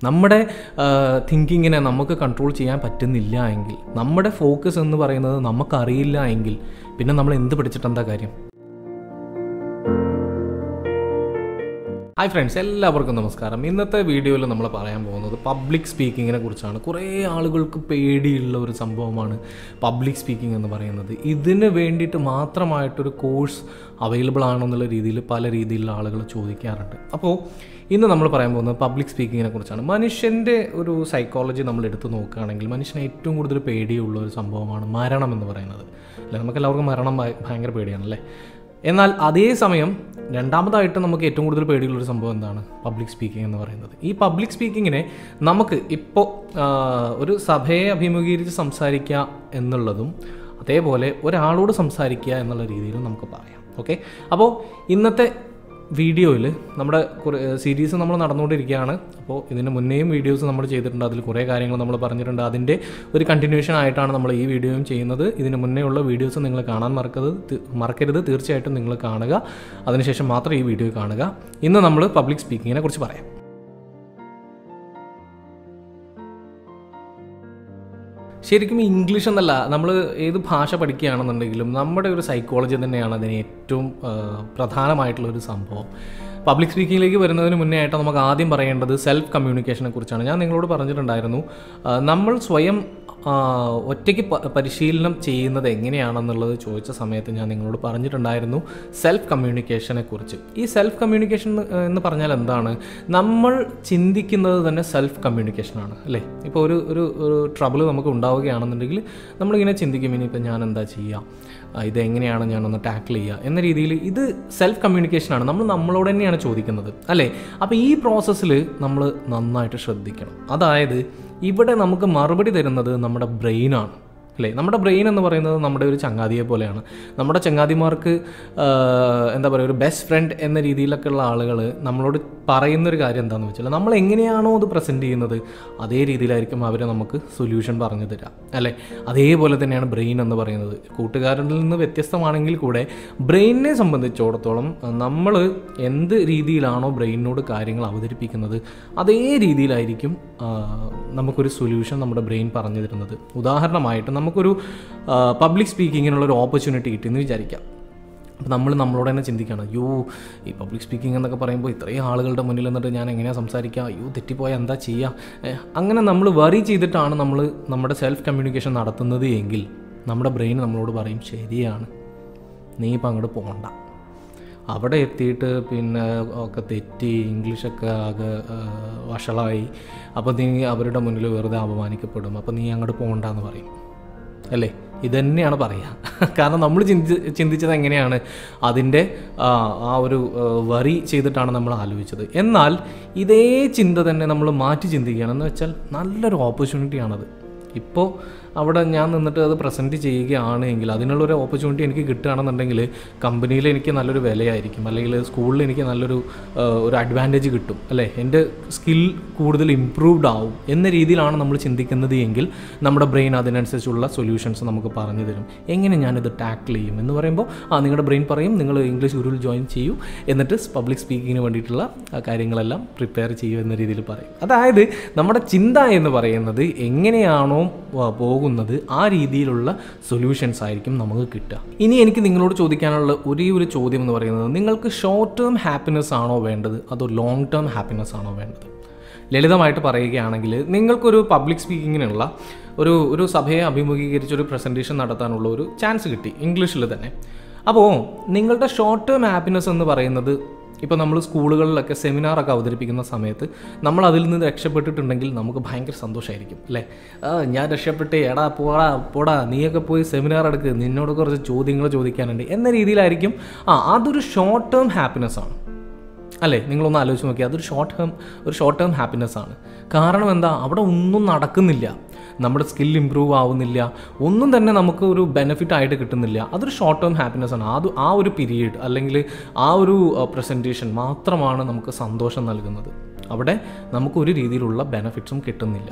നമ്മുടെ തിങ്കിങ്ങിനെ നമുക്ക് കൺട്രോൾ ചെയ്യാൻ പറ്റുന്നില്ല എങ്കിൽ, നമ്മുടെ ഫോക്കസ് എന്ന് പറയുന്നത് നമുക്കറിയില്ല എങ്കിൽ, പിന്നെ നമ്മൾ എന്ത് പഠിച്ചിട്ട് എന്താ കാര്യം? ഹായ് ഫ്രണ്ട്സ്, എല്ലാവർക്കും നമസ്കാരം. ഇന്നത്തെ വീഡിയോയിൽ നമ്മൾ പറയാൻ പോകുന്നത് പബ്ലിക് സ്പീക്കിങ്ങിനെ കുറിച്ചാണ്. കുറേ ആളുകൾക്ക് പേടിയുള്ള ഒരു സംഭവമാണ് പബ്ലിക് സ്പീക്കിംഗ് എന്ന് പറയുന്നത്. ഇതിന് വേണ്ടിയിട്ട് മാത്രമായിട്ടൊരു കോഴ്സ് അവൈലബിൾ ആണെന്നുള്ള രീതിയിൽ പല രീതിയിലുള്ള ആളുകൾ ചോദിക്കാറുണ്ട്. അപ്പോൾ ഇന്ന് നമ്മൾ പറയാൻ പോകുന്നത് പബ്ലിക് സ്പീക്കിങ്ങിനെ കുറിച്ചാണ്. മനുഷ്യൻ്റെ ഒരു സൈക്കോളജി നമ്മൾ എടുത്ത് നോക്കുകയാണെങ്കിൽ മനുഷ്യനെ ഏറ്റവും കൂടുതൽ പേടിയുള്ള ഒരു സംഭവമാണ് മരണം എന്ന് പറയുന്നത്. അല്ലേ, നമുക്കെല്ലാവർക്കും മരണം ഭയങ്കര പേടിയാണല്ലേ. എന്നാൽ അതേസമയം രണ്ടാമതായിട്ട് നമുക്ക് ഏറ്റവും കൂടുതൽ പേടിയുള്ളൊരു സംഭവം എന്താണ്? പബ്ലിക് സ്പീക്കിംഗ് എന്ന് പറയുന്നത്. ഈ പബ്ലിക് സ്പീക്കിങ്ങിനെ നമുക്ക് ഇപ്പോൾ ഒരു സഭയെ അഭിമുഖീകരിച്ച് സംസാരിക്കുക എന്നുള്ളതും അതേപോലെ ഒരാളോട് സംസാരിക്കുക എന്നുള്ള രീതിയിലും നമുക്ക് പറയാം. ഓക്കെ, അപ്പോൾ ഇന്നത്തെ വീഡിയോയിൽ നമ്മുടെ കുറേ സീരീസ് നമ്മൾ നടന്നുകൊണ്ടിരിക്കുകയാണ്. അപ്പോൾ ഇതിന് മുന്നേയും വീഡിയോസ് നമ്മൾ ചെയ്തിട്ടുണ്ട്, അതിൽ കുറേ കാര്യങ്ങൾ നമ്മൾ പറഞ്ഞിട്ടുണ്ട്. അതിൻ്റെ ഒരു കണ്ടിന്യൂഷൻ ആയിട്ടാണ് നമ്മൾ ഈ വീഡിയോയും ചെയ്യുന്നത്. ഇതിന് മുന്നേ ഉള്ള വീഡിയോസ് നിങ്ങൾ കാണാൻ മറക്കരുത്. തീർച്ചയായിട്ടും നിങ്ങൾ കാണുക, അതിനുശേഷം മാത്രം ഈ വീഡിയോ കാണുക. ഇന്ന് നമ്മൾ പബ്ലിക് സ്പീക്കിങ്ങിനെ കുറിച്ച് പറയാം. ശരിക്കും ഇംഗ്ലീഷ് എന്നല്ല, നമ്മൾ ഏത് ഭാഷ പഠിക്കുകയാണെന്നുണ്ടെങ്കിലും നമ്മുടെ ഒരു സൈക്കോളജി തന്നെയാണ് അതിന് ഏറ്റവും പ്രധാനമായിട്ടുള്ളൊരു സംഭവം. പബ്ലിക് സ്പീക്കിങ്ങിലേക്ക് വരുന്നതിന് മുന്നേ ആയിട്ട് നമുക്ക് ആദ്യം പറയേണ്ടത് സെൽഫ് കമ്മ്യൂണിക്കേഷനെ കുറിച്ചാണ്. ഞാൻ നിങ്ങളോട് പറഞ്ഞിട്ടുണ്ടായിരുന്നു, നമ്മൾ സ്വയം ഒറ്റയ്ക്ക് പരിശീലനം ചെയ്യുന്നത് എങ്ങനെയാണെന്നുള്ളത് ചോദിച്ച സമയത്ത് ഞാൻ നിങ്ങളോട് പറഞ്ഞിട്ടുണ്ടായിരുന്നു സെൽഫ് കമ്മ്യൂണിക്കേഷനെ കുറിച്ച്. ഈ സെൽഫ് കമ്മ്യൂണിക്കേഷൻ എന്ന് പറഞ്ഞാൽ എന്താണ്? നമ്മൾ ചിന്തിക്കുന്നത് തന്നെ സെൽഫ് കമ്മ്യൂണിക്കേഷനാണ്, അല്ലേ? ഇപ്പോൾ ഒരു ട്രബിൾ നമുക്ക് ഉണ്ടാവുകയാണെന്നുണ്ടെങ്കിൽ നമ്മളിങ്ങനെ ചിന്തിക്കും, ഇനിയിപ്പോൾ ഞാൻ എന്താ ചെയ്യുക, ഇതെങ്ങനെയാണ് ഞാനൊന്ന് ടാക്കിൾ ചെയ്യുക എന്ന രീതിയിൽ. ഇത് സെൽഫ് കമ്മ്യൂണിക്കേഷനാണ്. നമ്മൾ നമ്മളോട് തന്നെയാണ് ചോദിക്കുന്നത്, അല്ലേ? അപ്പോൾ ഈ പ്രോസസ്സിൽ നമ്മൾ നന്നായിട്ട് ശ്രദ്ധിക്കണം. അതായത് ഇവിടെ നമുക്ക് മറുപടി തരുന്നത് നമ്മുടെ ബ്രെയിനാണ്, അല്ലേ? നമ്മുടെ ബ്രെയിൻ എന്ന് പറയുന്നത് നമ്മുടെ ഒരു ചങ്ങാതിയെ പോലെയാണ്. നമ്മുടെ ചങ്ങാതിമാർക്ക് എന്താ പറയുക, ഒരു ബെസ്റ്റ് ഫ്രണ്ട് എന്ന രീതിയിലൊക്കെ ഉള്ള ആളുകൾ നമ്മളോട് പറയുന്നൊരു കാര്യം എന്താണെന്ന് വെച്ചാൽ, നമ്മൾ എങ്ങനെയാണോ അത് പ്രസൻറ്റ് ചെയ്യുന്നത് അതേ രീതിയിലായിരിക്കും അവർ നമുക്ക് സൊല്യൂഷൻ പറഞ്ഞു തരാം, അല്ലേ? അതേപോലെ തന്നെയാണ് ബ്രെയിൻ എന്ന് പറയുന്നത്. കൂട്ടുകാരിൽ നിന്ന് വ്യത്യസ്തമാണെങ്കിൽ കൂടെ ബ്രെയിനിനെ സംബന്ധിച്ചിടത്തോളം നമ്മൾ എന്ത് രീതിയിലാണോ ബ്രെയിനിനോട് കാര്യങ്ങൾ അവതരിപ്പിക്കുന്നത് അതേ രീതിയിലായിരിക്കും നമുക്കൊരു സൊല്യൂഷൻ നമ്മുടെ ബ്രെയിൻ പറഞ്ഞു തരുന്നത്. ഉദാഹരണമായിട്ട് നമുക്കൊരു പബ്ലിക് സ്പീക്കിങ്ങിനുള്ളൊരു ഓപ്പർച്യൂണിറ്റി കിട്ടിയെന്ന് വിചാരിക്കാം. അപ്പോൾ നമ്മളോട് തന്നെ ചിന്തിക്കുകയാണ്, അയ്യോ ഈ പബ്ലിക് സ്പീക്കിംഗ് എന്നൊക്കെ പറയുമ്പോൾ ഇത്രയും ആളുകളുടെ മുന്നിൽ നിന്നിട്ട് ഞാൻ എങ്ങനെയാണ് സംസാരിക്കുക, അയ്യോ തെറ്റിപ്പോയാൽ എന്താ ചെയ്യുക, അങ്ങനെ നമ്മൾ വറി ചെയ്തിട്ടാണ് നമ്മൾ നമ്മുടെ സെൽഫ് കമ്മ്യൂണിക്കേഷൻ നടത്തുന്നത് എങ്കിൽ നമ്മുടെ ബ്രെയിൻ നമ്മളോട് പറയും, ശരിയാണ്, നീ ഇപ്പം അങ്ങോട്ട് പോകണ്ട, അവിടെ എത്തിയിട്ട് പിന്നെ ഒക്കെ തെറ്റി, ഇംഗ്ലീഷൊക്കെ ആകെ വഷളായി, അപ്പോൾ നീ അവരുടെ മുന്നിൽ വെറുതെ അപമാനിക്കപ്പെടും, അപ്പോൾ നീ അങ്ങോട്ട് പോകണ്ടെന്ന് പറയും, അല്ലേ? ഇതന്നെയാണ് പറയുക. കാരണം നമ്മൾ ചിന്തിച്ചത് എങ്ങനെയാണ്, അതിൻ്റെ ആ ഒരു വറി ചെയ്തിട്ടാണ് നമ്മൾ ആലോചിച്ചത്. എന്നാൽ ഇതേ ചിന്ത തന്നെ നമ്മൾ മാറ്റി ചിന്തിക്കുകയാണെന്ന് വെച്ചാൽ നല്ലൊരു ഓപ്പർച്യൂണിറ്റിയാണത്. ഇപ്പോൾ അവിടെ ഞാൻ നിന്നിട്ട് അത് പ്രസൻറ്റ് ചെയ്യുകയാണ് എങ്കിൽ അതിനുള്ളൊരു ഓപ്പർച്യൂണിറ്റി എനിക്ക് കിട്ടുകയാണെന്നുണ്ടെങ്കിൽ കമ്പനിയിൽ എനിക്ക് നല്ലൊരു വിലയായിരിക്കും, അല്ലെങ്കിൽ സ്കൂളിൽ എനിക്ക് നല്ലൊരു അഡ്വാൻറ്റേജ് കിട്ടും, അല്ലേ? എൻ്റെ സ്കിൽ കൂടുതൽ ഇമ്പ്രൂവ്ഡ് ആവും എന്ന രീതിയിലാണ് നമ്മൾ ചിന്തിക്കുന്നത് എങ്കിൽ നമ്മുടെ ബ്രെയിൻ അതിനനുസരിച്ചുള്ള സൊല്യൂഷൻസ് നമുക്ക് പറഞ്ഞു തരും. എങ്ങനെ ഞാനിത് ടാക്കിൾ ചെയ്യും എന്ന് പറയുമ്പോൾ നിങ്ങളുടെ ബ്രെയിൻ പറയും, നിങ്ങൾ ഇംഗ്ലീഷ് ഗുരുവിൽ ജോയിൻ ചെയ്യൂ, എന്നിട്ട് പബ്ലിക് സ്പീക്കിങ്ങിന് വേണ്ടിയിട്ടുള്ള കാര്യങ്ങളെല്ലാം പ്രിപ്പയർ ചെയ്യൂ എന്ന രീതിയിൽ പറയും. അതായത് നമ്മുടെ ചിന്ത എന്ന് പറയുന്നത് എങ്ങനെയാണോ പോകുന്നത് ആ രീതിയിലുള്ള സൊല്യൂഷൻസ് ആയിരിക്കും നമുക്ക് കിട്ടുക. ഇനി എനിക്ക് നിങ്ങളോട് ചോദിക്കാനുള്ള ഒരേ ഒരു ചോദ്യം എന്ന് പറയുന്നത്, നിങ്ങൾക്ക് ഷോർട്ട് ടേം ഹാപ്പിനെസ് ആണോ വേണ്ടത് അതോ ലോങ് ടേം ഹാപ്പിനെസ് ആണോ വേണ്ടത്? ലളിതമായിട്ട് പറയുകയാണെങ്കിൽ, നിങ്ങൾക്കൊരു പബ്ലിക് സ്പീക്കിങ്ങിനുള്ള ഒരു സഭയെ അഭിമുഖീകരിച്ചൊരു പ്രസൻറ്റേഷൻ നടത്താനുള്ള ഒരു ചാൻസ് കിട്ടി, ഇംഗ്ലീഷിൽ തന്നെ. അപ്പോൾ നിങ്ങളുടെ ഷോർട്ട് ടേം ഹാപ്പിനെസ് എന്ന് പറയുന്നത്, ഇപ്പോൾ നമ്മൾ സ്കൂളുകളിലൊക്കെ സെമിനാറൊക്കെ അവതരിപ്പിക്കുന്ന സമയത്ത് നമ്മൾ അതിൽ നിന്ന് രക്ഷപ്പെട്ടിട്ടുണ്ടെങ്കിൽ നമുക്ക് ഭയങ്കര സന്തോഷമായിരിക്കും, അല്ലേ? ഞാൻ രക്ഷപ്പെട്ടേ, എടാ പോടാ നീയൊക്കെ പോയി സെമിനാർ എടുക്ക്, നിന്നോട് കുറച്ച് ചോദ്യങ്ങൾ ചോദിക്കാനുണ്ട് എന്ന രീതിയിലായിരിക്കും. അതൊരു ഷോർട്ട് ടേം ഹാപ്പിനെസ് ആണ്, അല്ലേ? നിങ്ങളൊന്ന് ആലോചിച്ച് നോക്കിയാൽ അതൊരു ഷോർട്ട് ടേം ഹാപ്പിനെസ് ആണ്. കാരണം എന്താ, അവിടെ ഒന്നും നടക്കുന്നില്ല, നമ്മുടെ സ്കിൽ ഇമ്പ്രൂവ് ആവുന്നില്ല, ഒന്നും തന്നെ നമുക്ക് ഒരു ബെനിഫിറ്റ് ആയിട്ട് കിട്ടുന്നില്ല. അതൊരു ഷോർട്ട് ടേം ഹാപ്പിനെസ് ആണ്. ആ ഒരു പീരീഡ് അല്ലെങ്കിൽ ആ ഒരു പ്രസൻറ്റേഷൻ മാത്രമാണ് നമുക്ക് സന്തോഷം നൽകുന്നത്. അവിടെ നമുക്കൊരു രീതിയിലുള്ള ബെനിഫിറ്റ്സും കിട്ടുന്നില്ല.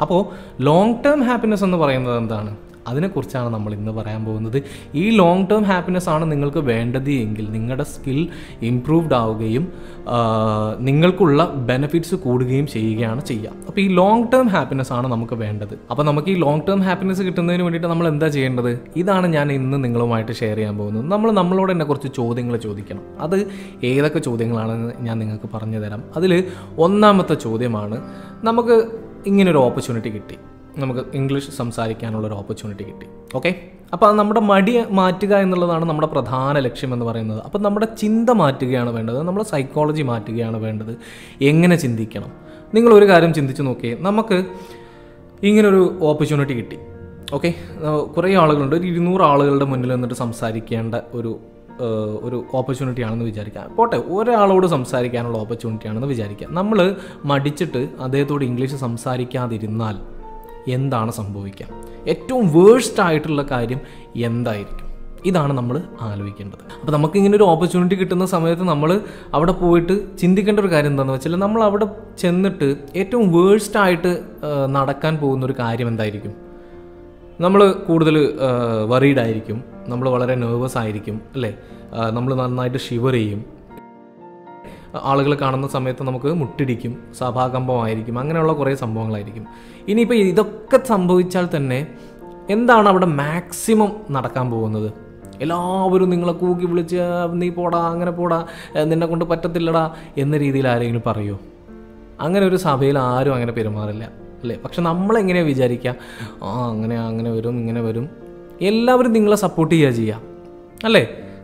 അപ്പോൾ ലോങ് ടേം ഹാപ്പിനെസ് എന്ന് പറയുന്നത് എന്താണ്? അതിനെക്കുറിച്ചാണ് നമ്മൾ ഇന്ന് പറയാൻ പോകുന്നത്. ഈ ലോങ് ടേം ഹാപ്പിനെസ് ആണ് നിങ്ങൾക്ക് വേണ്ടത് എങ്കിൽ നിങ്ങളുടെ സ്കിൽ ഇംപ്രൂവ്ഡ് ആവുകയും നിങ്ങൾക്കുള്ള ബെനിഫിറ്റ്സ് കൂടുകയും ചെയ്യുകയാണ് ചെയ്യുക. അപ്പോൾ ഈ ലോങ് ടേം ഹാപ്പിനെസ് ആണ് നമുക്ക് വേണ്ടത്. അപ്പോൾ നമുക്ക് ഈ ലോങ് ടേം ഹാപ്പിനെസ് കിട്ടുന്നതിന് വേണ്ടിയിട്ട് നമ്മൾ എന്താ ചെയ്യേണ്ടത്? ഇതാണ് ഞാൻ ഇന്ന് നിങ്ങളുമായിട്ട് ഷെയർ ചെയ്യാൻ പോകുന്നത്. നമ്മളോട് തന്നെ കുറച്ച് ചോദ്യങ്ങൾ ചോദിക്കണം. അത് ഏതൊക്കെ ചോദ്യങ്ങളാണെന്ന് ഞാൻ നിങ്ങൾക്ക് പറഞ്ഞു തരാം. അതിൽ ഒന്നാമത്തെ ചോദ്യമാണ്, നമുക്ക് ഇങ്ങനൊരു ഓപ്പർച്യൂണിറ്റി കിട്ടി, നമുക്ക് ഇംഗ്ലീഷ് സംസാരിക്കാനുള്ളൊരു ഓപ്പർച്യൂണിറ്റി കിട്ടി. ഓക്കെ, അപ്പോൾ നമ്മുടെ മടി മാറ്റുക എന്നുള്ളതാണ് നമ്മുടെ പ്രധാന ലക്ഷ്യം എന്ന് പറയുന്നത്. അപ്പോൾ നമ്മുടെ ചിന്ത മാറ്റുകയാണ് വേണ്ടത്, നമ്മുടെ സൈക്കോളജി മാറ്റുകയാണ് വേണ്ടത്. എങ്ങനെ ചിന്തിക്കണം? നിങ്ങളൊരു കാര്യം ചിന്തിച്ച് നോക്കിയേ, നമുക്ക് ഇങ്ങനൊരു ഓപ്പർച്യൂണിറ്റി കിട്ടി. ഓക്കെ, കുറേ ആളുകളുണ്ട്, ഒരു 200 ആളുകളുടെ മുന്നിൽ നിന്നിട്ട് സംസാരിക്കേണ്ട ഒരു ഓപ്പർച്യൂണിറ്റി ആണെന്ന് വിചാരിക്കാം. പോട്ടെ, ഒരാളോട് സംസാരിക്കാനുള്ള ഓപ്പർച്യൂണിറ്റി ആണെന്ന് വിചാരിക്കാം. നമ്മൾ മടിച്ചിട്ട് അദ്ദേഹത്തോട് ഇംഗ്ലീഷ് സംസാരിക്കാതിരുന്നാൽ എന്താണ് സംഭവിക്കുക? ഏറ്റവും വേഴ്സ്റ്റ് ആയിട്ടുള്ള കാര്യം എന്തായിരിക്കും? ഇതാണ് നമ്മൾ ആലോചിക്കേണ്ടത്. അപ്പോൾ നമുക്കിങ്ങനെ ഒരു ഓപ്പർച്യൂണിറ്റി കിട്ടുന്ന സമയത്ത് നമ്മൾ അവിടെ പോയിട്ട് ചിന്തിക്കേണ്ട ഒരു കാര്യം എന്താണെന്ന് വെച്ചാൽ, നമ്മൾ അവിടെ ചെന്നിട്ട് ഏറ്റവും വേഴ്സ്റ്റ് ആയിട്ട് നടക്കാൻ പോകുന്നൊരു കാര്യം എന്തായിരിക്കും? നമ്മൾ കൂടുതൽ വറീഡ് ആയിരിക്കും, നമ്മൾ വളരെ നെർവസ് ആയിരിക്കും, അല്ലേ? നമ്മൾ നന്നായിട്ട് ഷിവർ ചെയ്യും, ആളുകൾ കാണുന്ന സമയത്ത് നമുക്ക് മുട്ടിടിക്കും, സഭാകമ്പമായിരിക്കും, അങ്ങനെയുള്ള കുറേ സംഭവങ്ങളായിരിക്കും. ഇനിയിപ്പോൾ ഇതൊക്കെ സംഭവിച്ചാൽ തന്നെ എന്താണ് അവിടെ മാക്സിമം നടക്കാൻ പോകുന്നത്? എല്ലാവരും നിങ്ങളെ കൂക്കി വിളിച്ച് നീ പോടാ, അങ്ങനെ പോടാ, നിന്നെ കൊണ്ട് പറ്റത്തില്ലടാ എന്ന രീതിയിൽ ആരെങ്കിലും പറയുമോ? അങ്ങനെ ഒരു സഭയിൽ ആരും അങ്ങനെ പെരുമാറില്ല, അല്ലേ? പക്ഷെ നമ്മളെങ്ങനെയാണ് വിചാരിക്കുക? അങ്ങനെ വരും, ഇങ്ങനെ വരും. എല്ലാവരും നിങ്ങളെ സപ്പോർട്ട് ചെയ്യുക, അല്ലേ?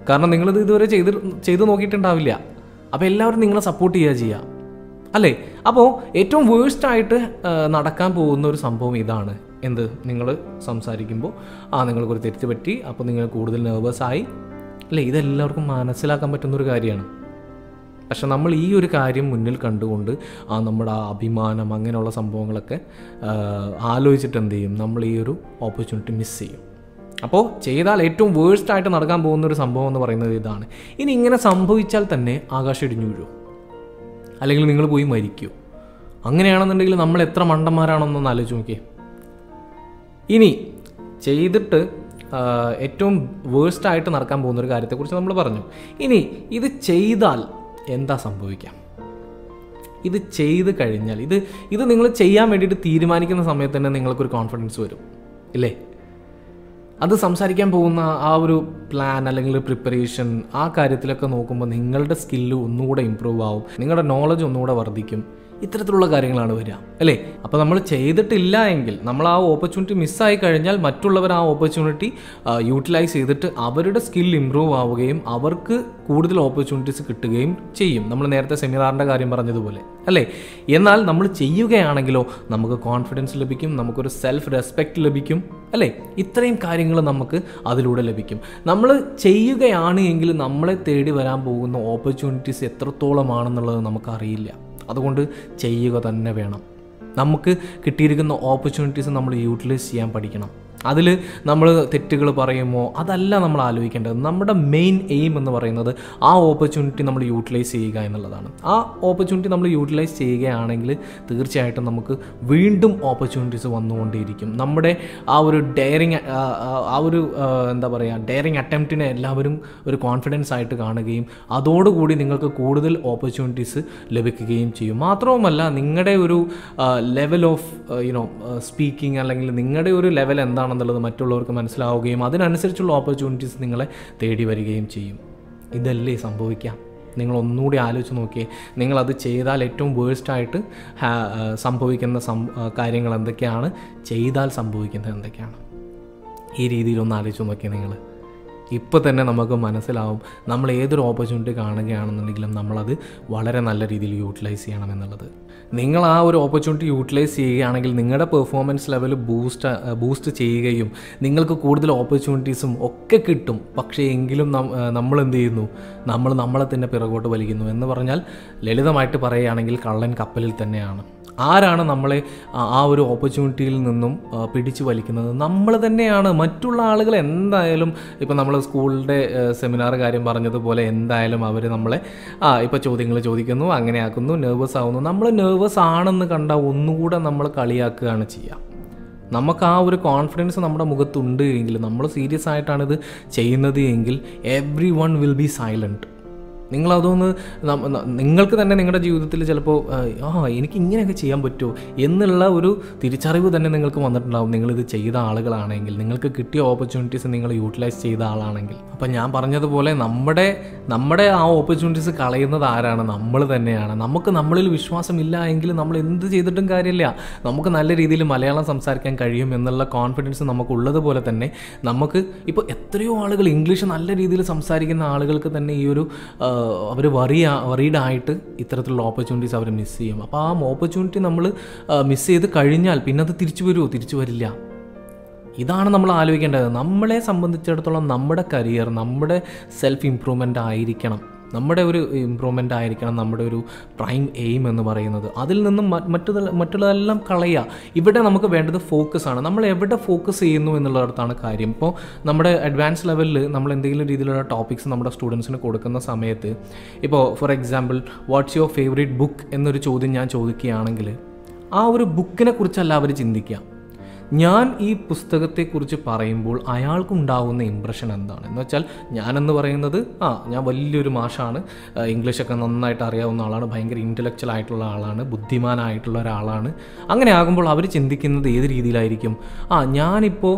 കാരണം നിങ്ങളിത് ഇതുവരെ ചെയ്ത് നോക്കിയിട്ടുണ്ടാവില്ല. അപ്പോൾ എല്ലാവരും നിങ്ങളെ സപ്പോർട്ട് ചെയ്യുക, അല്ലേ? അപ്പോൾ ഏറ്റവും വേഴ്സ്റ്റായിട്ട് നടക്കാൻ പോകുന്ന ഒരു സംഭവം ഇതാണ്. എന്ത്? നിങ്ങൾ സംസാരിക്കുമ്പോൾ നിങ്ങൾക്കൊരു തെറ്റ് പറ്റി, അപ്പോൾ നിങ്ങൾ കൂടുതൽ നെർവസായി, അല്ലേ? ഇതെല്ലാവർക്കും മനസ്സിലാക്കാൻ പറ്റുന്നൊരു കാര്യമാണ്. പക്ഷെ നമ്മൾ ഈ ഒരു കാര്യം മുന്നിൽ കണ്ടുകൊണ്ട് നമ്മുടെ അഭിമാനം അങ്ങനെയുള്ള സംഭവങ്ങളൊക്കെ ആലോചിച്ചിട്ട് എന്ത് ചെയ്യും? നമ്മൾ ഈ ഒരു ഓപ്പർച്യൂണിറ്റി മിസ് ചെയ്യും. അപ്പോൾ ചെയ്താൽ ഏറ്റവും വേഴ്സ്റ്റായിട്ട് നടക്കാൻ പോകുന്നൊരു സംഭവം എന്ന് പറയുന്നത് ഇതാണ്. ഇനി ഇങ്ങനെ സംഭവിച്ചാൽ തന്നെ ആകാശം ഇടിഞ്ഞു വീഴുമോ? അല്ലെങ്കിൽ നിങ്ങൾ പോയി മരിക്കുമോ? അങ്ങനെയാണെന്നുണ്ടെങ്കിൽ നമ്മൾ എത്ര മണ്ടന്മാരാണെന്നൊന്ന് ആലോചിച്ച് നോക്കിയേ. ഇനി ചെയ്തിട്ട് ഏറ്റവും വേഴ്സ്റ്റായിട്ട് നടക്കാൻ പോകുന്നൊരു കാര്യത്തെക്കുറിച്ച് നമ്മൾ പറഞ്ഞു. ഇനി ഇത് ചെയ്താൽ എന്താ സംഭവിക്കാം? ഇത് ചെയ്ത് കഴിഞ്ഞാൽ ഇത് നിങ്ങൾ ചെയ്യാൻ വേണ്ടിയിട്ട് തീരുമാനിക്കുന്ന സമയത്ത് തന്നെ നിങ്ങൾക്കൊരു കോൺഫിഡൻസ് വരും, ഇല്ലേ? അത് സംസാരിക്കാൻ പോകുന്ന ആ ഒരു പ്ലാൻ അല്ലെങ്കിൽ പ്രിപ്പറേഷൻ, ആ കാര്യത്തിലൊക്കെ നോക്കുമ്പോൾ നിങ്ങളുടെ സ്കില്ല് ഒന്നുകൂടെ ഇമ്പ്രൂവ് ആവും, നിങ്ങളുടെ നോളജ് ഒന്നുകൂടെ വർദ്ധിക്കും. ഇത്തരത്തിലുള്ള കാര്യങ്ങളാണ് വരിക, അല്ലേ? അപ്പോൾ നമ്മൾ ചെയ്തിട്ടില്ല എങ്കിൽ, നമ്മൾ ആ ഓപ്പർച്യൂണിറ്റി മിസ്സായി കഴിഞ്ഞാൽ മറ്റുള്ളവർ ആ ഓപ്പർച്യൂണിറ്റി യൂട്ടിലൈസ് ചെയ്തിട്ട് അവരുടെ സ്കിൽ ഇമ്പ്രൂവ് ആവുകയും അവർക്ക് കൂടുതൽ ഓപ്പർച്യൂണിറ്റീസ് കിട്ടുകയും ചെയ്യും. നമ്മൾ നേരത്തെ സെമിനാറിൻ്റെ കാര്യം പറഞ്ഞതുപോലെ, അല്ലേ? എന്നാൽ നമ്മൾ ചെയ്യുകയാണെങ്കിലോ നമുക്ക് കോൺഫിഡൻസ് ലഭിക്കും, നമുക്കൊരു സെൽഫ് റെസ്പെക്റ്റ് ലഭിക്കും, അല്ലേ? ഇത്രയും കാര്യങ്ങൾ നമുക്ക് അതിലൂടെ ലഭിക്കും. നമ്മൾ ചെയ്യുകയാണ് എങ്കിൽ നമ്മളെ തേടി വരാൻ പോകുന്ന ഓപ്പർച്യൂണിറ്റീസ് എത്രത്തോളമാണെന്നുള്ളത് നമുക്കറിയില്ല. അതുകൊണ്ട് ചെയ്യുക തന്നെ വേണം. നമുക്ക് കിട്ടിയിരിക്കുന്ന ഓപ്പർച്യൂണിറ്റീസ് നമ്മൾ യൂട്ടിലൈസ് ചെയ്യാൻ പഠിക്കണം. അതിൽ നമ്മൾ തെറ്റുകൾ പറയുമോ അതല്ല നമ്മൾ ആലോചിക്കേണ്ടത്. നമ്മുടെ മെയിൻ എയിം എന്ന് പറയുന്നത് ആ ഓപ്പർച്യൂണിറ്റി നമ്മൾ യൂട്ടിലൈസ് ചെയ്യുക എന്നുള്ളതാണ്. ആ ഓപ്പർച്യൂണിറ്റി നമ്മൾ യൂട്ടിലൈസ് ചെയ്യുകയാണെങ്കിൽ തീർച്ചയായിട്ടും നമുക്ക് വീണ്ടും ഓപ്പർച്യൂണിറ്റീസ് വന്നുകൊണ്ടേയിരിക്കും. നമ്മുടെ ആ ഒരു ഡെയറിങ് അറ്റംപ്റ്റിനെ എല്ലാവരും ഒരു കോൺഫിഡൻസ് ആയിട്ട് കാണുകയും അതോടുകൂടി നിങ്ങൾക്ക് കൂടുതൽ ഓപ്പർച്യൂണിറ്റീസ് ലഭിക്കുകയും ചെയ്യും. മാത്രവുമല്ല, നിങ്ങളുടെ ഒരു ലെവൽ ഓഫ് സ്പീക്കിംഗ് അല്ലെങ്കിൽ നിങ്ങളുടെ ഒരു ലെവൽ എന്താണെന്നുള്ളത് മറ്റുള്ളവർക്ക് മനസ്സിലാവുകയും അതിനനുസരിച്ചുള്ള ഓപ്പർച്യൂണിറ്റീസ് നിങ്ങളെ തേടി വരികയും ചെയ്യും. ഇതല്ലേ സംഭവിക്കാം? നിങ്ങൾ ഒന്നുകൂടി ആലോചിച്ച് നോക്കിയേ. നിങ്ങളത് ചെയ്താൽ ഏറ്റവും വേഴ്സ്റ്റായിട്ട് സംഭവിക്കുന്ന കാര്യങ്ങൾ എന്തൊക്കെയാണ്, ചെയ്താൽ സംഭവിക്കുന്നത് എന്തൊക്കെയാണ്? ഈ രീതിയിലൊന്ന് ആലോചിച്ച് നോക്കിയേ നിങ്ങൾ. ഇപ്പോൾ തന്നെ നമുക്ക് മനസ്സിലാവും നമ്മൾ ഏതൊരു ഓപ്പർച്യൂണിറ്റി കാണുകയാണെന്നുണ്ടെങ്കിലും നമ്മളത് വളരെ നല്ല രീതിയിൽ യൂട്ടിലൈസ് ചെയ്യണം എന്നുള്ളത്. നിങ്ങൾ ആ ഒരു ഓപ്പർച്യൂണിറ്റി യൂട്ടിലൈസ് ചെയ്യുകയാണെങ്കിൽ നിങ്ങളുടെ പെർഫോമൻസ് ലെവൽ ബൂസ്റ്റ് ചെയ്യുകയും നിങ്ങൾക്ക് കൂടുതൽ ഓപ്പർച്യൂണിറ്റീസും ഒക്കെ കിട്ടും. പക്ഷേ എങ്കിലും നമ്മൾ എന്ത് ചെയ്യുന്നു? നമ്മളെ തന്നെ പിറകോട്ട് വലിക്കുന്നു. എന്ന് പറഞ്ഞാൽ ലളിതമായിട്ട് പറയുകയാണെങ്കിൽ കള്ളൻ കപ്പലിൽ തന്നെയാണ്. ആരാണ് നമ്മളെ ആ ഒരു ഓപ്പർച്യൂണിറ്റിയിൽ നിന്നും പിടിച്ചു വലിക്കുന്നത്? നമ്മൾ തന്നെയാണ്. മറ്റുള്ള ആളുകൾ എന്തായാലും ഇപ്പോൾ നമ്മൾ സ്കൂളിൻ്റെ സെമിനാർ കാര്യം പറഞ്ഞതുപോലെ എന്തായാലും അവർ നമ്മളെ ഇപ്പോൾ ചോദ്യങ്ങൾ ചോദിക്കുന്നു, അങ്ങനെ ആക്കുന്നു, നെർവസ് ആവുന്നു. നമ്മൾ നെർവസ് ആണെന്ന് കണ്ടാൽ ഒന്നുകൂടെ നമ്മൾ കളിയാക്കുകയാണ് ചെയ്യുക. നമുക്ക് ആ ഒരു കോൺഫിഡൻസ് നമ്മുടെ മുഖത്തുണ്ട് എങ്കിൽ, നമ്മൾ സീരിയസ് ആയിട്ടാണിത് ചെയ്യുന്നത് എങ്കിൽ, everyone will be silent. നിങ്ങളതൊന്ന് നിങ്ങൾക്ക് തന്നെ നിങ്ങളുടെ ജീവിതത്തിൽ ചിലപ്പോൾ എനിക്ക് ഇങ്ങനെയൊക്കെ ചെയ്യാൻ പറ്റുമോ എന്നുള്ള ഒരു തിരിച്ചറിവ് തന്നെ നിങ്ങൾക്ക് വന്നിട്ടുണ്ടാവും, നിങ്ങളിത് ചെയ്ത ആളുകളാണെങ്കിൽ, നിങ്ങൾക്ക് കിട്ടിയ ഓപ്പർച്യൂണിറ്റീസ് നിങ്ങൾ യൂട്ടിലൈസ് ചെയ്ത ആളാണെങ്കിൽ. അപ്പം ഞാൻ പറഞ്ഞതുപോലെ നമ്മുടെ ആ ഓപ്പർച്യൂണിറ്റീസ് കളയുന്നത് ആരാണ്? നമ്മൾ തന്നെയാണ്. നമുക്ക് നമ്മളിൽ വിശ്വാസമില്ല എങ്കിൽ നമ്മൾ എന്ത് ചെയ്തിട്ടും കാര്യമില്ല. നമുക്ക് നല്ല രീതിയിൽ മലയാളം സംസാരിക്കാൻ കഴിയും എന്നുള്ള കോൺഫിഡൻസ് നമുക്കുള്ളതുപോലെ തന്നെ നമുക്ക് ഇപ്പോൾ എത്രയോ ആളുകൾ ഇംഗ്ലീഷ് നല്ല രീതിയിൽ സംസാരിക്കുന്ന ആളുകൾക്ക് തന്നെ ഈ ഒരു അവർ വറീഡായിട്ട് ഇത്തരത്തിലുള്ള ഓപ്പർച്യൂണിറ്റീസ് അവർ മിസ് ചെയ്യും. അപ്പോൾ ആ ഓപ്പർച്യൂണിറ്റി നമ്മൾ മിസ് ചെയ്ത് കഴിഞ്ഞാൽ പിന്നെ അത് തിരിച്ചു വരുമോ? തിരിച്ചു വരില്ല. ഇതാണ് നമ്മൾ ആലോചിക്കേണ്ടത്. നമ്മളെ സംബന്ധിച്ചിടത്തോളം നമ്മുടെ കരിയർ, നമ്മുടെ സെൽഫ് ഇംപ്രൂവ്മെൻ്റ് ആയിരിക്കണം, നമ്മുടെ ഒരു ഇമ്പ്രൂവ്മെൻ്റ് ആയിരിക്കണം നമ്മുടെ ഒരു പ്രൈം എയിം എന്ന് പറയുന്നത്. അതിൽ നിന്നും മറ്റുള്ളതെല്ലാം കളയുക. ഇവിടെ നമുക്ക് വേണ്ടത് ഫോക്കസാണ്. നമ്മൾ എവിടെ ഫോക്കസ് ചെയ്യുന്നു എന്നുള്ളിടത്താണ് കാര്യം. ഇപ്പോൾ നമ്മുടെ അഡ്വാൻസ് ലെവലിൽ നമ്മൾ എന്തെങ്കിലും രീതിയിലുള്ള ടോപ്പിക്സ് നമ്മുടെ സ്റ്റുഡൻസിന് കൊടുക്കുന്ന സമയത്ത്, ഇപ്പോൾ for example what's your favourite book എന്നൊരു ചോദ്യം ഞാൻ ചോദിക്കുകയാണെങ്കിൽ, ആ ഒരു ബുക്കിനെ കുറിച്ചല്ല അവർ ചിന്തിക്കുക. ഞാൻ ഈ പുസ്തകത്തെക്കുറിച്ച് പറയുമ്പോൾ അയാൾക്കുണ്ടാവുന്ന ഇമ്പ്രഷൻ എന്താണ് എന്ന് വെച്ചാൽ, ഞാനെന്ന് പറയുന്നത് ഞാൻ വലിയൊരു മാഷാണ്, ഇംഗ്ലീഷൊക്കെ നന്നായിട്ട് അറിയാവുന്ന ആളാണ്, ഭയങ്കര ഇൻ്റലക്ച്വൽ ആയിട്ടുള്ള ആളാണ്, ബുദ്ധിമാനായിട്ടുള്ള ഒരാളാണ്. അങ്ങനെ ആകുമ്പോൾ അവർ ചിന്തിക്കുന്നത് ഏത് രീതിയിലായിരിക്കും? ഞാനിപ്പോൾ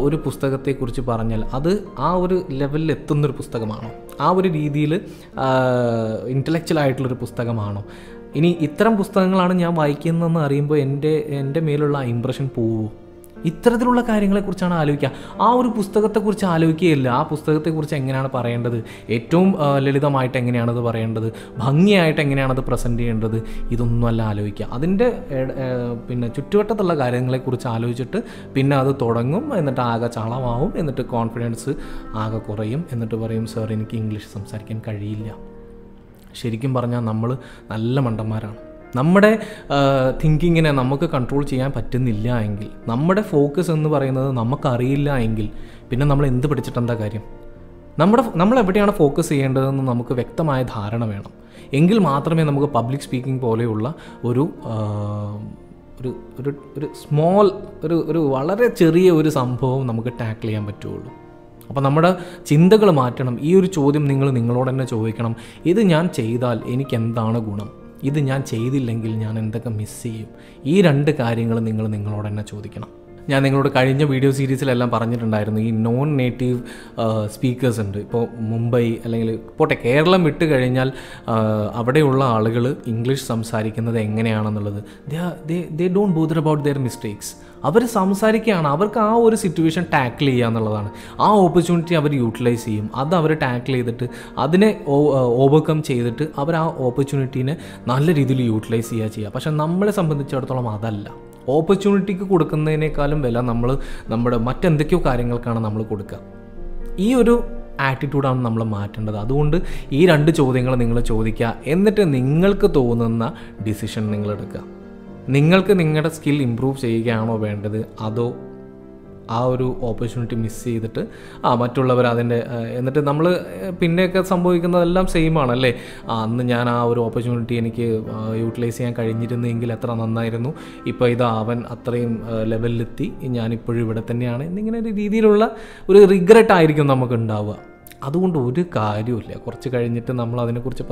ഒരു പുസ്തകത്തെക്കുറിച്ച് പറഞ്ഞാൽ അത് ആ ഒരു ലെവലിൽ എത്തുന്നൊരു പുസ്തകമാണോ? ആ ഒരു രീതിയിൽ ഇൻ്റലക്ച്വൽ ആയിട്ടുള്ളൊരു പുസ്തകമാണോ? ഇനി ഇത്തരം പുസ്തകങ്ങളാണ് ഞാൻ വായിക്കുന്നതെന്ന് അറിയുമ്പോൾ എൻ്റെ മേലുള്ള ഇമ്പ്രഷൻ പോവും. ഇത്തരത്തിലുള്ള കാര്യങ്ങളെക്കുറിച്ചാണ് ആലോചിക്കുക. ആ ഒരു പുസ്തകത്തെക്കുറിച്ച് ആലോചിക്കുകയില്ല. ആ പുസ്തകത്തെക്കുറിച്ച് എങ്ങനെയാണ് പറയേണ്ടത്, ഏറ്റവും ലളിതമായിട്ട് എങ്ങനെയാണത് പറയേണ്ടത്, ഭംഗിയായിട്ട് എങ്ങനെയാണത് പ്രസൻറ്റ് ചെയ്യേണ്ടത്, ഇതൊന്നുമല്ല ആലോചിക്കുക. അതിൻ്റെ പിന്നെ ചുറ്റുവട്ടത്തുള്ള കാര്യങ്ങളെക്കുറിച്ച് ആലോചിച്ചിട്ട് പിന്നെ അത് തുടങ്ങും. എന്നിട്ട് ആകെ ചളമാവും. എന്നിട്ട് കോൺഫിഡൻസ് ആകെ കുറയും. എന്നിട്ട് പറയും, സാർ എനിക്ക് ഇംഗ്ലീഷ് സംസാരിക്കാൻ കഴിയില്ല. ശരിക്കും പറഞ്ഞാൽ നമ്മൾ നല്ല മണ്ടന്മാരാണ്. നമ്മുടെ തിങ്കിങ്ങിനെ നമുക്ക് കൺട്രോൾ ചെയ്യാൻ പറ്റുന്നില്ല എങ്കിൽ, നമ്മുടെ ഫോക്കസ് എന്ന് പറയുന്നത് നമുക്കറിയില്ല എങ്കിൽ, പിന്നെ നമ്മൾ എന്ത് പഠിച്ചിട്ടെന്താ കാര്യം? നമ്മൾ എവിടെയാണ് ഫോക്കസ് ചെയ്യേണ്ടതെന്ന് നമുക്ക് വ്യക്തമായ ധാരണ വേണം. എങ്കിൽ മാത്രമേ നമുക്ക് പബ്ലിക് സ്പീക്കിംഗ് പോലെയുള്ള ഒരു സ്മോൾ ഒരു വളരെ ചെറിയ ഒരു സംഭവം നമുക്ക് ടാക്കിൾ ചെയ്യാൻ പറ്റുള്ളൂ. അപ്പോൾ നമ്മുടെ ചിന്തകൾ മാറ്റണം. ഈ ഒരു ചോദ്യം നിങ്ങളോട് തന്നെ ചോദിക്കണം. ഇത് ഞാൻ ചെയ്താൽ എനിക്ക് എന്താണ് ഗുണം? ഇത് ഞാൻ ചെയ്തില്ലെങ്കിൽ ഞാൻ എന്തൊക്കെ മിസ് ചെയ്യും? ഈ രണ്ട് കാര്യങ്ങൾ നിങ്ങളോട് തന്നെ ചോദിക്കണം. ഞാൻ നിങ്ങളോട് കഴിഞ്ഞ വീഡിയോ സീരീസിലെല്ലാം പറഞ്ഞിട്ടുണ്ടായിരുന്നു, ഈ നോൺ നേറ്റീവ് സ്പീക്കേഴ്സ് ഉണ്ട്. ഇപ്പോൾ മുംബൈ അല്ലെങ്കിൽ പോട്ടെ കേരളം വിട്ട് കഴിഞ്ഞാൽ അവിടെയുള്ള ആളുകൾ ഇംഗ്ലീഷ് സംസാരിക്കുന്നത് എങ്ങനെയാണെന്നുള്ളത്. They don't bother about their mistakes. അവർ സംസാരിക്കുകയാണ്, അവർക്ക് ആ ഒരു സിറ്റുവേഷൻ ടാക്കിൾ ചെയ്യുക എന്നുള്ളതാണ്. ആ ഓപ്പർച്യൂണിറ്റി അവർ യൂട്ടിലൈസ് ചെയ്യും. അത് അവർ ടാക്കിൾ ചെയ്തിട്ട് അതിനെ ഓവർകം ചെയ്തിട്ട് അവർ ആ ഓപ്പർച്യൂണിറ്റീനെ നല്ല രീതിയിൽ യൂട്ടിലൈസ് ചെയ്യുക. പക്ഷേ നമ്മളെ സംബന്ധിച്ചിടത്തോളം അതല്ല. ഓപ്പർച്യൂണിറ്റിക്ക് കൊടുക്കുന്നതിനേക്കാളും വില നമ്മുടെ മറ്റെന്തൊക്കെയോ കാര്യങ്ങൾക്കാണ് നമ്മൾ കൊടുക്കുക. ഈ ഒരു ആറ്റിറ്റ്യൂഡാണ് നമ്മൾ മാറ്റേണ്ടത്. അതുകൊണ്ട് ഈ രണ്ട് ചോദ്യങ്ങൾ നിങ്ങൾ ചോദിക്കുക. എന്നിട്ട് നിങ്ങൾക്ക് തോന്നുന്ന ഡിസിഷൻ നിങ്ങളെടുക്കുക. നിങ്ങൾക്ക് നിങ്ങളുടെ സ്കിൽ ഇമ്പ്രൂവ് ചെയ്യുകയാണോ വേണ്ടത്, അതോ ആ ഒരു ഓപ്പർച്യൂണിറ്റി മിസ് ചെയ്തിട്ട് മറ്റുള്ളവർ അതിൻ്റെ എന്നിട്ട് നമ്മൾ പിന്നെയൊക്കെ സംഭവിക്കുന്നതെല്ലാം സെയിം ആണല്ലേ. അന്ന് ഞാൻ ആ ഒരു ഓപ്പർച്യൂണിറ്റി എനിക്ക് യൂട്ടിലൈസ് ചെയ്യാൻ കഴിഞ്ഞിരുന്നെങ്കിൽ എത്ര നന്നായിരുന്നു, ഇപ്പോൾ ഇത് അവൻ അത്രയും ലെവലിലെത്തി, ഞാനിപ്പോഴും ഇവിടെ തന്നെയാണ് എന്നിങ്ങനെ ഒരു രീതിയിലുള്ള ഒരു റിഗ്രറ്റ് ആയിരിക്കും നമുക്ക് ഉണ്ടാവുക. അതുകൊണ്ട് ഒരു കാര്യമില്ല. കുറച്ച് കഴിഞ്ഞിട്ട് നമ്മൾ അതിനെക്കുറിച്ച്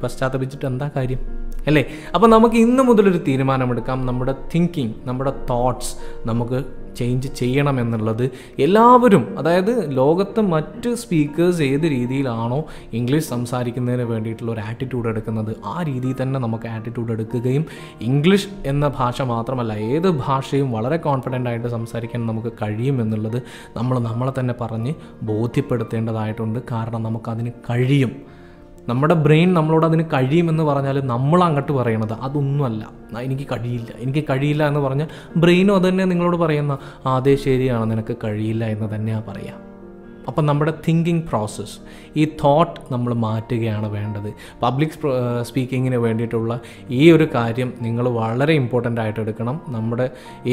പശ്ചാത്തപിച്ചിട്ട് എന്താ കാര്യം അല്ലേ? അപ്പോൾ നമുക്ക് ഇന്ന് മുതലൊരു തീരുമാനമെടുക്കാം. നമ്മുടെ തിങ്കിങ്, നമ്മുടെ തോട്ട്സ് നമുക്ക് ചേഞ്ച് ചെയ്യണമെന്നുള്ളത് എല്ലാവരും, അതായത് ലോകത്ത് മറ്റ് സ്പീക്കേഴ്സ് ഏത് രീതിയിലാണോ ഇംഗ്ലീഷ് സംസാരിക്കുന്നതിന് വേണ്ടിയിട്ടുള്ള ഒരു ആറ്റിറ്റ്യൂഡ് എടുക്കുന്നത്, ആ രീതിയിൽ തന്നെ നമുക്ക് ആറ്റിറ്റ്യൂഡ് എടുക്കുകയും ഇംഗ്ലീഷ് എന്ന ഭാഷ മാത്രമല്ല ഏത് ഭാഷയും വളരെ കോൺഫിഡൻ്റ് ആയിട്ട് സംസാരിക്കാൻ നമുക്ക് കഴിയുമെന്നുള്ളത് നമ്മളെ തന്നെ പറഞ്ഞ് ബോധ്യപ്പെടുത്തേണ്ടതായിട്ടുണ്ട്. കാരണം നമുക്കതിന് കഴിയും. നമ്മുടെ ബ്രെയിൻ നമ്മളോട് അതിന് കഴിയുമെന്ന് പറഞ്ഞാൽ നമ്മൾ അങ്ങോട്ട് പറയണത് അതൊന്നുമല്ല, എനിക്ക് കഴിയില്ല എന്ന് പറഞ്ഞാൽ ബ്രെയിനും അത് തന്നെ നിങ്ങളോട് പറയുന്ന അതേ ശരിയാണ്, നിനക്ക് കഴിയില്ല എന്ന് തന്നെയാണ് പറയുക. അപ്പം നമ്മുടെ തിങ്കിങ് പ്രോസസ്സ്, ഈ തോട്ട് നമ്മൾ മാറ്റുകയാണ് വേണ്ടത്. പബ്ലിക് സ്പീക്കിങ്ങിന് വേണ്ടിയിട്ടുള്ള ഈ ഒരു കാര്യം നിങ്ങൾ വളരെ ഇമ്പോർട്ടൻ്റ് ആയിട്ട് എടുക്കണം. നമ്മുടെ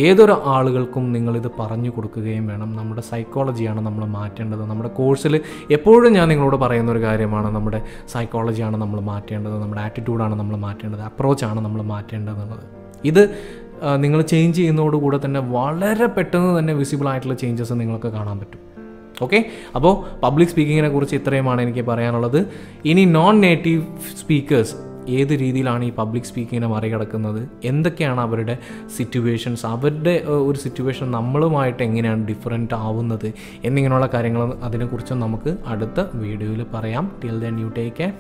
ഏതൊരു ആളുകൾക്കും നിങ്ങളിത് പറഞ്ഞു കൊടുക്കുകയും വേണം. നമ്മുടെ സൈക്കോളജിയാണ് നമ്മൾ മാറ്റേണ്ടത്. നമ്മുടെ കോഴ്സിൽ എപ്പോഴും ഞാൻ നിങ്ങളോട് പറയുന്നൊരു കാര്യമാണ്, നമ്മുടെ സൈക്കോളജിയാണ് നമ്മൾ മാറ്റേണ്ടത്, നമ്മുടെ ആറ്റിറ്റ്യൂഡാണ് നമ്മൾ മാറ്റേണ്ടത്, അപ്രോച്ചാണ് നമ്മൾ മാറ്റേണ്ടതെന്നുള്ളത്. ഇത് നിങ്ങൾ ചേഞ്ച് ചെയ്യുന്നതോടുകൂടെ തന്നെ വളരെ പെട്ടെന്ന് തന്നെ വിസിബിൾ ആയിട്ടുള്ള ചേഞ്ചസ് നിങ്ങൾക്ക് കാണാൻ പറ്റും. ഓക്കെ, അപ്പോൾ പബ്ലിക് സ്പീക്കിങ്ങിനെ കുറിച്ച് ഇത്രയുമാണ് എനിക്ക് പറയാനുള്ളത്. ഇനി നോൺ നേറ്റീവ് സ്പീക്കേഴ്സ് ഏത് രീതിയിലാണ് ഈ പബ്ലിക് സ്പീക്കിങ്ങിനെ മറികടക്കുന്നത്, എന്തൊക്കെയാണ് അവരുടെ സിറ്റുവേഷൻസ്, അവരുടെ ഒരു സിറ്റുവേഷൻ നമ്മളുമായിട്ട് എങ്ങനെയാണ് ഡിഫറെൻ്റ് ആവുന്നത് എന്നിങ്ങനെയുള്ള കാര്യങ്ങൾ അതിനെക്കുറിച്ചും നമുക്ക് അടുത്ത വീഡിയോയിൽ പറയാം. Till then you take care.